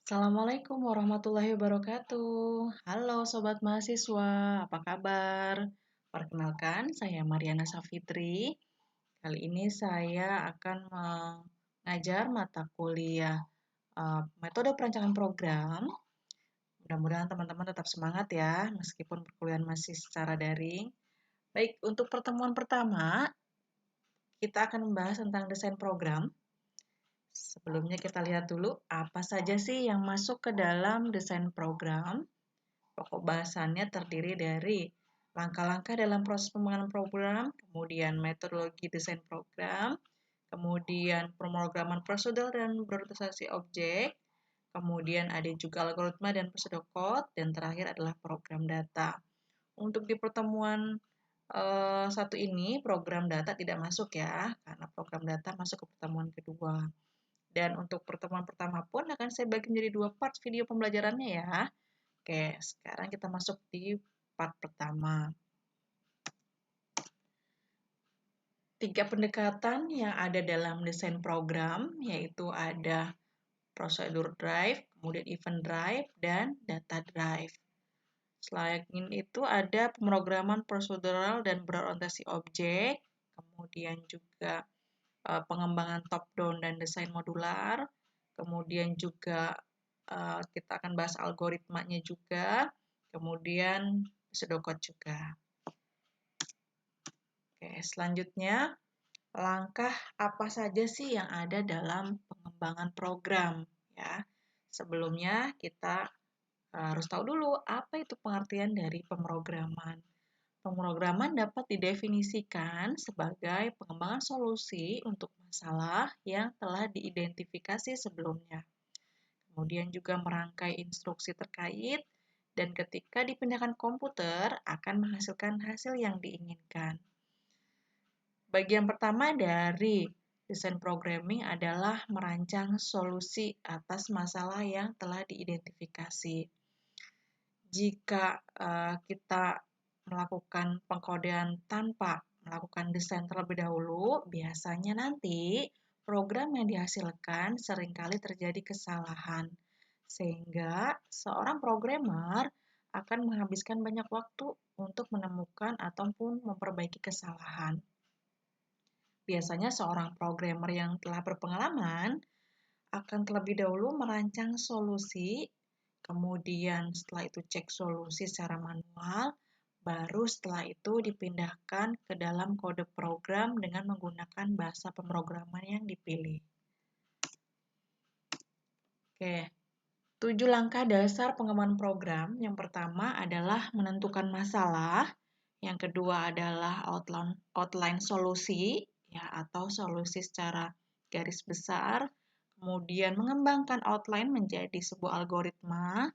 Assalamualaikum warahmatullahi wabarakatuh. Halo Sobat Mahasiswa, apa kabar? Perkenalkan, saya Mariana Safitri. Kali ini saya akan mengajar mata kuliah metode perancangan program. Mudah-mudahan teman-teman tetap semangat ya, meskipun perkuliahan masih secara daring. Baik, untuk pertemuan pertama, kita akan membahas tentang desain program. Sebelumnya kita lihat dulu apa saja sih yang masuk ke dalam desain program. Pokok bahasannya terdiri dari langkah-langkah dalam proses pembangunan program, kemudian metodologi desain program, kemudian pemrograman prosedur dan berorientasi objek, kemudian ada juga algoritma dan pseudocode, dan terakhir adalah program data. Untuk di pertemuan satu ini, program data tidak masuk ya, karena program data masuk ke pertemuan kedua. Dan untuk pertemuan pertama pun akan saya bagi menjadi dua part video pembelajarannya ya. Oke, sekarang kita masuk di part pertama. 3 pendekatan yang ada dalam desain program, yaitu ada prosedur drive, kemudian event drive, dan data drive. Selain itu ada pemrograman prosedural dan berorientasi objek, kemudian juga pengembangan top-down dan desain modular, kemudian juga kita akan bahas algoritmanya juga, kemudian pseudocode juga. Oke, selanjutnya langkah apa saja sih yang ada dalam pengembangan program ya. Sebelumnya kita harus tahu dulu apa itu pengertian dari pemrograman. Pemrograman dapat didefinisikan sebagai pengembangan solusi untuk masalah yang telah diidentifikasi sebelumnya. Kemudian juga merangkai instruksi terkait dan ketika dipindahkan komputer akan menghasilkan hasil yang diinginkan. Bagian pertama dari desain programming adalah merancang solusi atas masalah yang telah diidentifikasi. Jika kita melakukan pengkodean tanpa melakukan desain terlebih dahulu, biasanya nanti program yang dihasilkan seringkali terjadi kesalahan. Sehingga seorang programmer akan menghabiskan banyak waktu untuk menemukan ataupun memperbaiki kesalahan. Biasanya seorang programmer yang telah berpengalaman akan terlebih dahulu merancang solusi, kemudian setelah itu cek solusi secara manual, baru setelah itu dipindahkan ke dalam kode program dengan menggunakan bahasa pemrograman yang dipilih. Oke, 7 langkah dasar pengembangan program. Yang pertama adalah menentukan masalah, yang kedua adalah outline solusi, ya, atau solusi secara garis besar, kemudian mengembangkan outline menjadi sebuah algoritma,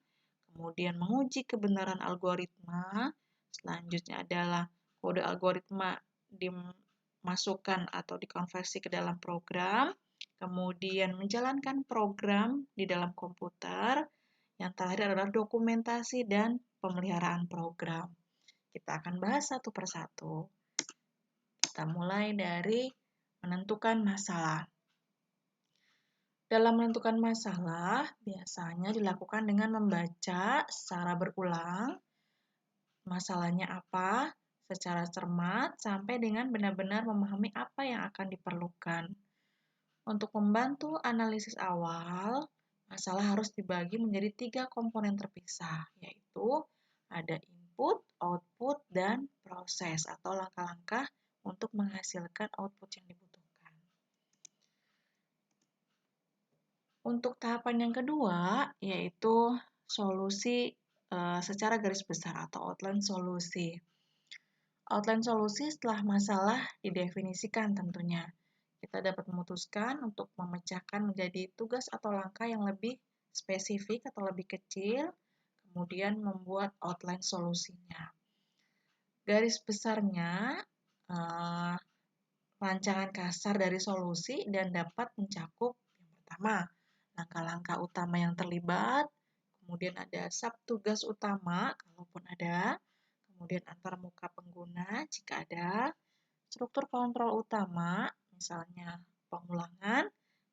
kemudian menguji kebenaran algoritma, selanjutnya adalah kode algoritma dimasukkan atau dikonversi ke dalam program, kemudian menjalankan program di dalam komputer, yang terakhir adalah dokumentasi dan pemeliharaan program. Kita akan bahas satu persatu. Kita mulai dari menentukan masalah. Dalam menentukan masalah, biasanya dilakukan dengan membaca secara berulang masalahnya apa, secara cermat, sampai dengan benar-benar memahami apa yang akan diperlukan. Untuk membantu analisis awal, masalah harus dibagi menjadi 3 komponen terpisah, yaitu ada input, output, dan proses atau langkah-langkah untuk menghasilkan output yang dibutuhkan. Untuk tahapan yang kedua, yaitu solusi secara garis besar atau outline solusi. Outline solusi setelah masalah didefinisikan tentunya. Kita dapat memutuskan untuk memecahkan menjadi tugas atau langkah yang lebih spesifik atau lebih kecil, kemudian membuat outline solusinya. Garis besarnya, rancangan kasar dari solusi dan dapat mencakup yang pertama, langkah-langkah utama yang terlibat, kemudian ada subtugas utama kalaupun ada, kemudian antarmuka pengguna jika ada, struktur kontrol utama, misalnya pengulangan,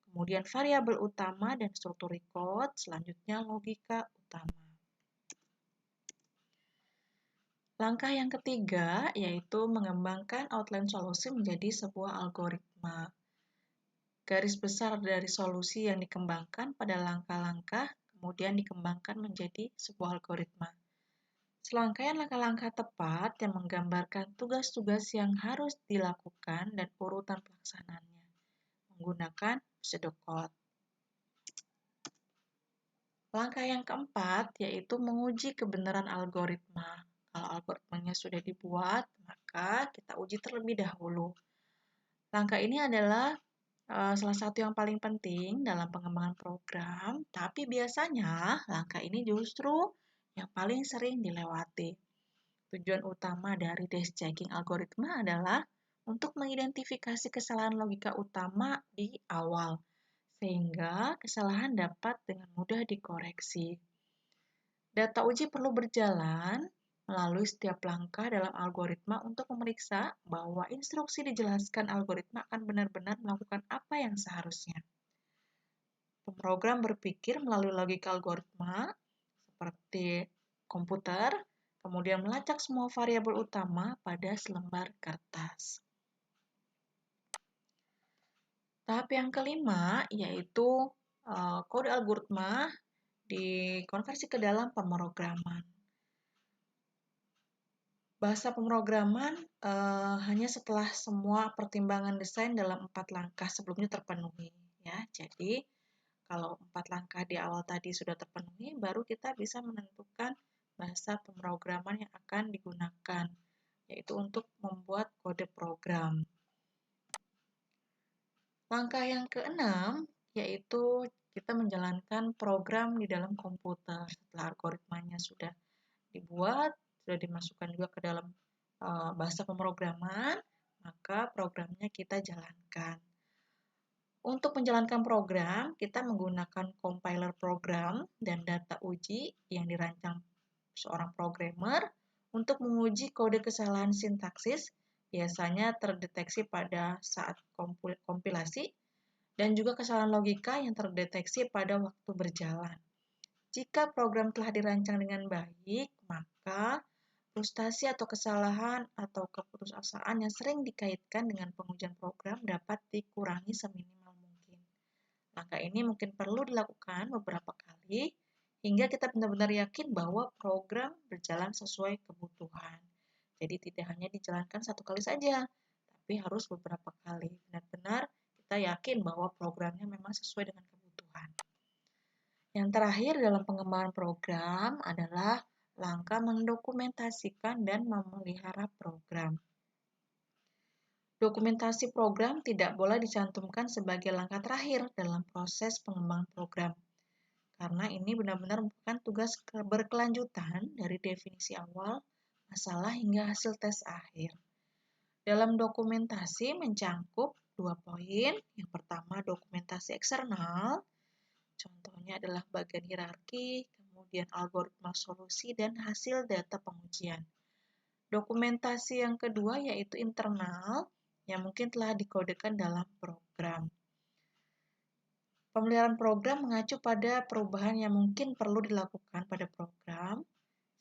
kemudian variabel utama dan struktur record, selanjutnya logika utama. Langkah yang ketiga yaitu mengembangkan outline solusi menjadi sebuah algoritma. Garis besar dari solusi yang dikembangkan pada langkah-langkah kemudian dikembangkan menjadi sebuah algoritma. Serangkaian langkah-langkah tepat yang menggambarkan tugas-tugas yang harus dilakukan dan urutan pelaksanaannya menggunakan pseudocode. Langkah yang keempat yaitu menguji kebenaran algoritma. Kalau algoritmanya sudah dibuat, maka kita uji terlebih dahulu. Langkah ini adalah salah satu yang paling penting dalam pengembangan program, tapi biasanya langkah ini justru yang paling sering dilewati. Tujuan utama dari desk checking algoritma adalah untuk mengidentifikasi kesalahan logika utama di awal, sehingga kesalahan dapat dengan mudah dikoreksi. Data uji perlu berjalan melalui setiap langkah dalam algoritma untuk memeriksa bahwa instruksi dijelaskan algoritma akan benar-benar melakukan apa yang seharusnya. Pemrogram berpikir melalui logika algoritma seperti komputer, kemudian melacak semua variabel utama pada selembar kertas. Tahap yang kelima yaitu kode algoritma dikonversi ke dalam pemrograman. Bahasa pemrograman hanya setelah semua pertimbangan desain dalam 4 langkah sebelumnya terpenuhi. Ya. Jadi, kalau 4 langkah di awal tadi sudah terpenuhi, baru kita bisa menentukan bahasa pemrograman yang akan digunakan, yaitu untuk membuat kode program. Langkah yang keenam, yaitu kita menjalankan program di dalam komputer. Setelah algoritmanya sudah dibuat, sudah dimasukkan juga ke dalam bahasa pemrograman, maka programnya kita jalankan. Untuk menjalankan program, kita menggunakan compiler program dan data uji yang dirancang seorang programmer untuk menguji kode kesalahan sintaksis, biasanya terdeteksi pada saat kompilasi, dan juga kesalahan logika yang terdeteksi pada waktu berjalan. Jika program telah dirancang dengan baik, maka frustasi atau kesalahan atau keputusasaan yang sering dikaitkan dengan pengujian program dapat dikurangi seminimal mungkin. Langkah ini mungkin perlu dilakukan beberapa kali hingga kita benar-benar yakin bahwa program berjalan sesuai kebutuhan. Jadi tidak hanya dijalankan satu kali saja, tapi harus beberapa kali. Benar-benar kita yakin bahwa programnya memang sesuai dengan kebutuhan. Yang terakhir dalam pengembangan program adalah langkah mendokumentasikan dan memelihara program. Dokumentasi program tidak boleh dicantumkan sebagai langkah terakhir dalam proses pengembangan program, karena ini benar-benar merupakan tugas berkelanjutan dari definisi awal, masalah hingga hasil tes akhir. Dalam dokumentasi mencangkup 2 poin. Yang pertama, dokumentasi eksternal. Contohnya adalah bagian hierarki, kemudian algoritma solusi, dan hasil data pengujian. Dokumentasi yang kedua yaitu internal, yang mungkin telah dikodekan dalam program. Pemeliharaan program mengacu pada perubahan yang mungkin perlu dilakukan pada program.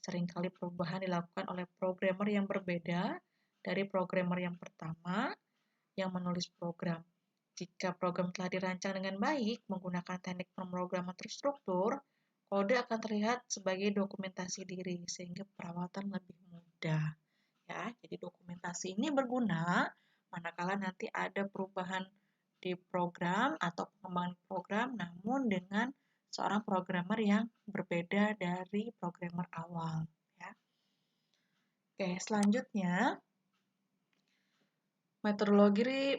Seringkali perubahan dilakukan oleh programmer yang berbeda dari programmer yang pertama yang menulis program. Jika program telah dirancang dengan baik menggunakan teknik pemrograman terstruktur, kode akan terlihat sebagai dokumentasi diri sehingga perawatan lebih mudah. Ya, jadi dokumentasi ini berguna manakala nanti ada perubahan di program atau pengembangan program namun dengan seorang programmer yang berbeda dari programmer awal. Ya. Oke, selanjutnya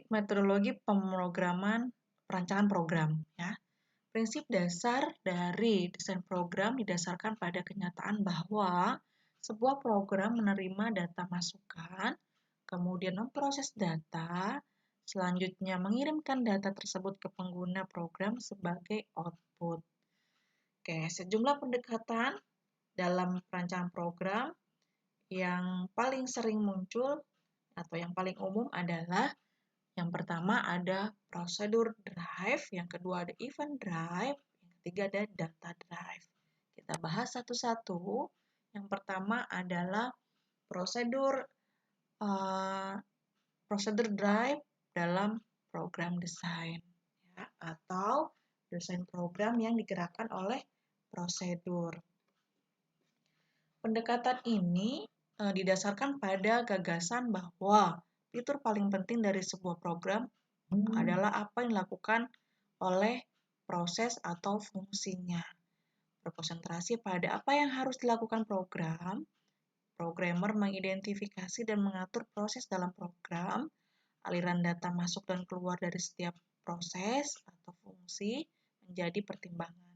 metodologi pemrograman perancangan program. Ya. Prinsip dasar dari desain program didasarkan pada kenyataan bahwa sebuah program menerima data masukan, kemudian memproses data, selanjutnya mengirimkan data tersebut ke pengguna program sebagai output. Oke, sejumlah pendekatan dalam perancangan program yang paling sering muncul atau yang paling umum adalah Yang pertama ada prosedur drive, yang kedua ada event drive, yang ketiga ada data drive. Kita bahas satu-satu. Yang pertama adalah prosedur drive dalam program desain, ya, atau desain program yang digerakkan oleh prosedur. Pendekatan ini didasarkan pada gagasan bahwa fitur paling penting dari sebuah program adalah apa yang dilakukan oleh proses atau fungsinya. Berkonsentrasi pada apa yang harus dilakukan program, programmer mengidentifikasi dan mengatur proses dalam program, aliran data masuk dan keluar dari setiap proses atau fungsi menjadi pertimbangan.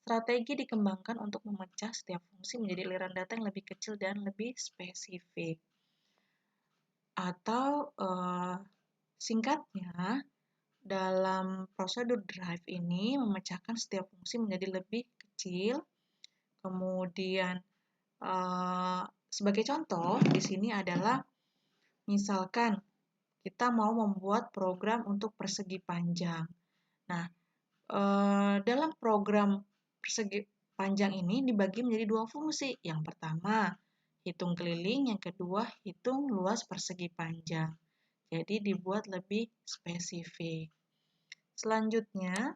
Strategi dikembangkan untuk memecah setiap fungsi menjadi aliran data yang lebih kecil dan lebih spesifik. Atau singkatnya, dalam prosedur drive ini memecahkan setiap fungsi menjadi lebih kecil. Kemudian sebagai contoh di sini adalah misalkan kita mau membuat program untuk persegi panjang. Nah, dalam program persegi panjang ini dibagi menjadi dua fungsi. Yang pertama, hitung keliling. Yang kedua, hitung luas persegi panjang. Jadi dibuat lebih spesifik. Selanjutnya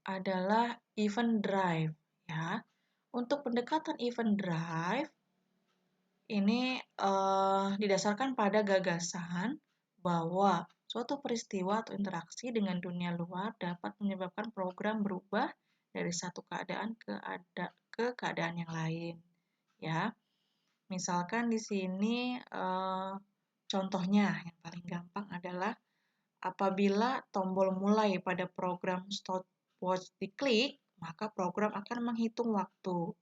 adalah event drive, ya. Untuk pendekatan event drive ini didasarkan pada gagasan bahwa suatu peristiwa atau interaksi dengan dunia luar dapat menyebabkan program berubah dari satu keadaan ke keadaan yang lain, ya. Misalkan di sini contohnya yang paling gampang adalah apabila tombol mulai pada program stopwatch diklik, maka program akan menghitung waktu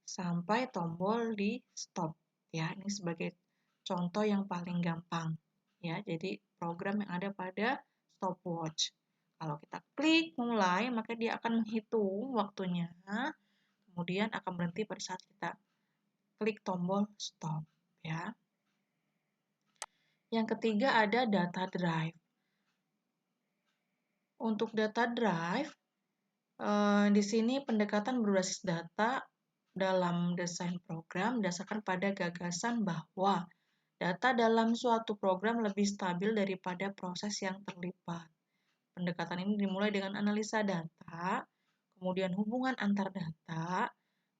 sampai tombol di stop. Ya, ini sebagai contoh yang paling gampang. Ya, jadi program yang ada pada stopwatch. Kalau kita klik mulai, maka dia akan menghitung waktunya, kemudian akan berhenti pada saat kita klik tombol stop. Ya. Yang ketiga ada data drive. Untuk data drive, di sini pendekatan berbasis data dalam desain program berdasarkan pada gagasan bahwa data dalam suatu program lebih stabil daripada proses yang terlibat. Pendekatan ini dimulai dengan analisa data, kemudian hubungan antar data,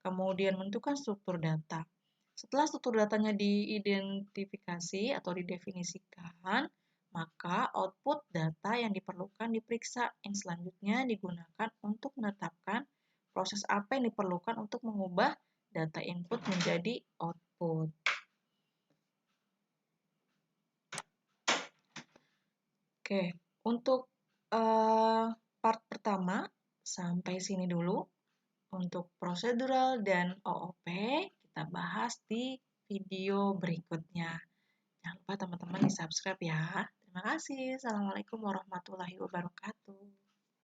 kemudian menentukan struktur data. Setelah struktur datanya diidentifikasi atau didefinisikan, maka output data yang diperlukan diperiksa, yang selanjutnya digunakan untuk menetapkan proses apa yang diperlukan untuk mengubah data input menjadi output. Oke, untuk part pertama sampai sini dulu. Untuk prosedural dan OOP kita bahas di video berikutnya. Jangan lupa teman-teman di subscribe ya. Terima kasih. Assalamualaikum warahmatullahi wabarakatuh.